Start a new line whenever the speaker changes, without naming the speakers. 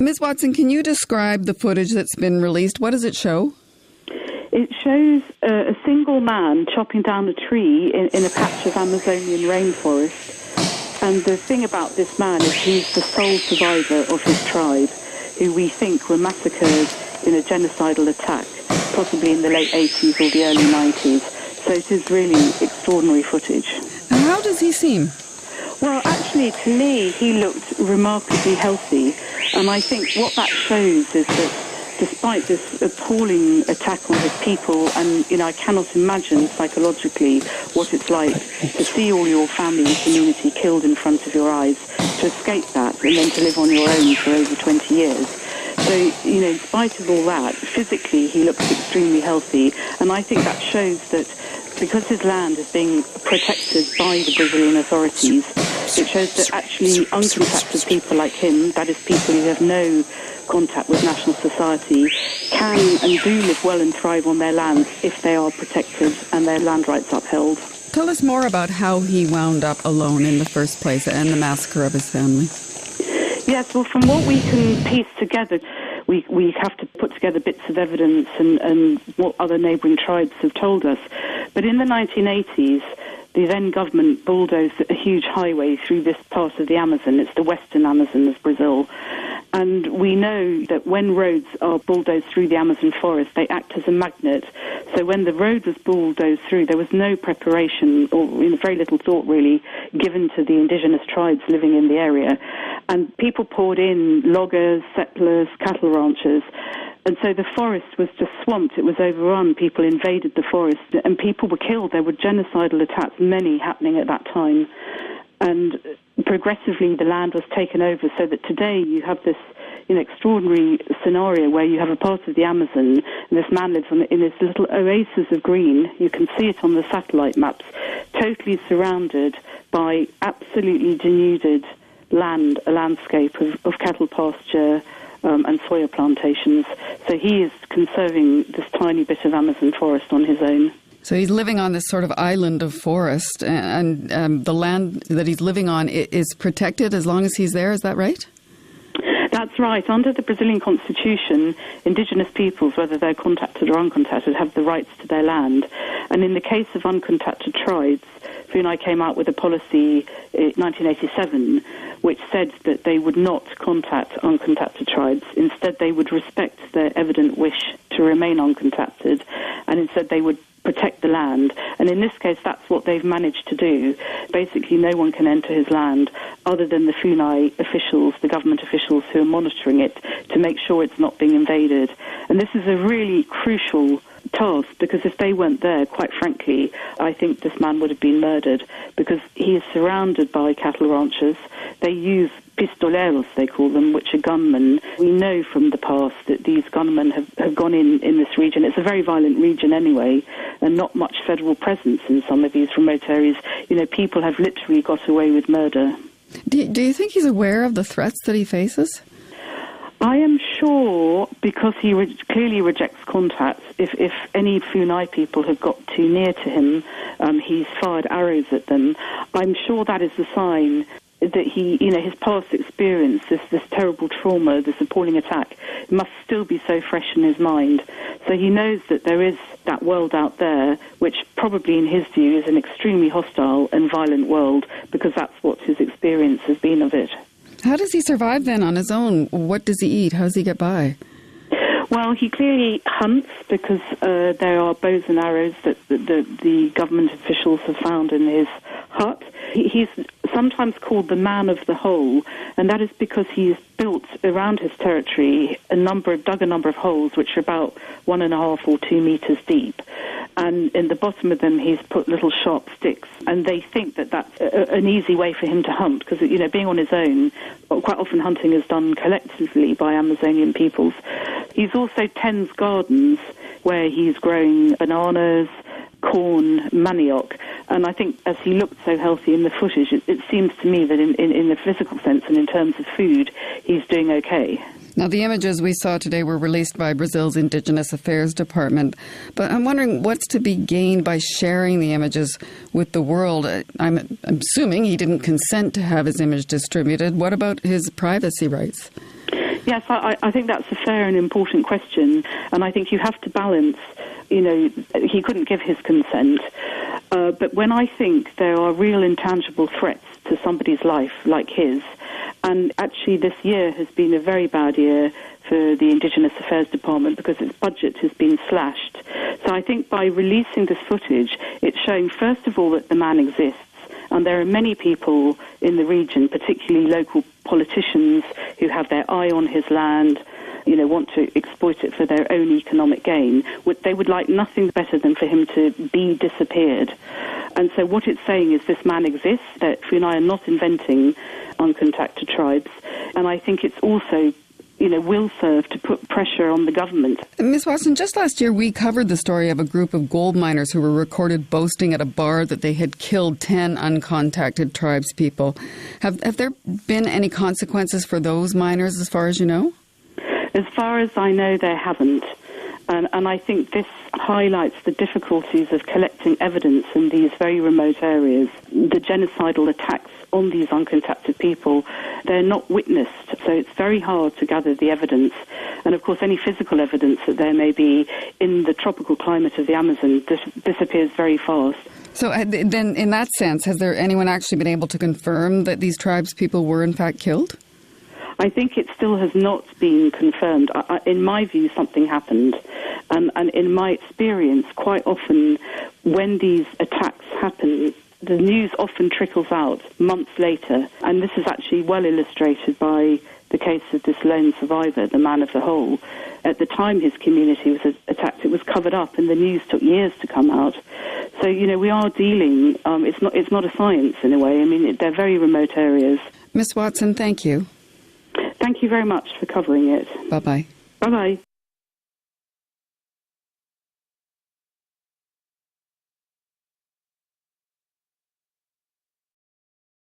Ms. Watson, can you describe the footage that's been released? What does it show?
It shows a single man chopping down a tree in a patch of Amazonian rainforest. And the thing about this man is he's the sole survivor of his tribe, who we think were massacred in a genocidal attack, possibly in the late 80s or the early 90s. So it is really extraordinary footage.
And how does he seem?
Well, actually, to me, he looked remarkably healthy. And I think what that shows is that despite this appalling attack on his people, and, I cannot imagine psychologically what it's like to see all your family and community killed in front of your eyes, to escape that, and then to live on your own for over 20 years. So, in spite of all that, physically he looks extremely healthy. And I think that shows that because his land is being protected by the Brazilian authorities, it shows that actually uncontacted people like him, that is people who have no contact with national society, can and do live well and thrive on their lands if they are protected and their land rights upheld.
Tell us more about how he wound up alone in the first place and the massacre of his family.
Yes, well, from what we can piece together, we have to put together bits of evidence and what other neighbouring tribes have told us. But in the 1980s, the then government bulldozed a huge highway through this part of the Amazon. It's the western Amazon of Brazil. And we know that when roads are bulldozed through the Amazon forest, they act as a magnet. So when the road was bulldozed through, there was no preparation or very little thought really given to the indigenous tribes living in the area. And people poured in, loggers, settlers, cattle ranchers. And so the forest was just swamped. It was overrun. People invaded the forest and people were killed. There were genocidal attacks, many happening at that time. And progressively the land was taken over so that today you have this extraordinary scenario where you have a part of the Amazon and this man lives in this little oasis of green. You can see it on the satellite maps, totally surrounded by absolutely denuded land, a landscape of cattle pasture and soya plantations. So he is conserving this tiny bit of Amazon forest on his own.
So he's living on this sort of island of forest, and the land that he's living on is protected as long as he's there, is that right?
That's right. Under the Brazilian constitution, indigenous peoples, whether they're contacted or uncontacted, have the rights to their land. And in the case of uncontacted tribes, FUNAI came out with a policy in 1987 which said that they would not contact uncontacted tribes. Instead, they would respect their evident wish to remain uncontacted, and instead they would protect the land. And in this case, that's what they've managed to do. Basically, no one can enter his land other than the FUNAI officials, the government officials who are monitoring it to make sure it's not being invaded. And this is a really crucial task, because if they weren't there, quite frankly, I think this man would have been murdered, because he is surrounded by cattle ranchers. They use pistoleros, they call them, which are gunmen. We know from the past that these gunmen have gone in this region. It's a very violent region anyway, and not much federal presence in some of these remote areas. People have literally got away with murder.
Do you think he's aware of the threats that he faces?
I am sure, because he clearly rejects contact. If any FUNAI people have got too near to him, he's fired arrows at them. I'm sure that is a sign that his past experience, this terrible trauma, this appalling attack, must still be so fresh in his mind. So he knows that there is that world out there, which probably in his view is an extremely hostile and violent world, because that's what his experience has been of it.
How does he survive then on his own? What does he eat? How does he get by?
Well, he clearly hunts, because there are bows and arrows that the government officials have found in his hut. He's sometimes called the man of the hole, and that is because he's built around his territory dug a number of holes which are about 1.5 or 2 meters deep. And in the bottom of them, he's put little sharp sticks. And they think that that's an easy way for him to hunt, because, being on his own, quite often hunting is done collectively by Amazonian peoples. He's also tends gardens where he's growing bananas, corn, manioc. And I think as he looked so healthy in the footage, it seems to me that in the physical sense and in terms of food, he's doing okay.
Now, the images we saw today were released by Brazil's Indigenous Affairs Department, but I'm wondering what's to be gained by sharing the images with the world. I'm assuming he didn't consent to have his image distributed. What about his privacy rights?
Yes, I think that's a fair and important question, and I think you have to balance, he couldn't give his consent, but when I think there are real intangible threats to somebody's life like his, and actually this year has been a very bad year for the Indigenous Affairs Department because its budget has been slashed. So I think by releasing this footage, it's showing, first of all, that the man exists. And there are many people in the region, particularly local politicians, who have their eye on his land, want to exploit it for their own economic gain. They would like nothing better than for him to be disappeared. And so what it's saying is this man exists, that Fiona and I are not inventing uncontacted tribes. And I think it's also will serve to put pressure on the government.
Ms. Watson, just last year we covered the story of a group of gold miners who were recorded boasting at a bar that they had killed 10 uncontacted tribes people. Have there been any consequences for those miners as far as you know?
As far as I know, there haven't. And I think this highlights the difficulties of collecting evidence in these very remote areas. The genocidal attacks on these uncontacted people, they're not witnessed, so it's very hard to gather the evidence. And of course, any physical evidence that there may be in the tropical climate of the Amazon disappears very fast.
So then, in that sense, has there anyone actually been able to confirm that these tribes people were in fact killed?
I think it still has not been confirmed. In my view, something happened. And in my experience, quite often when these attacks happen, the news often trickles out months later. And this is actually well illustrated by the case of this lone survivor, the man of the hole. At the time his community was attacked, it was covered up and the news took years to come out. So, we are dealing, it's not a science in a way. I mean, they're very remote areas.
Ms. Watson, thank you.
Thank you very much for covering it.
Bye-bye.
Bye-bye.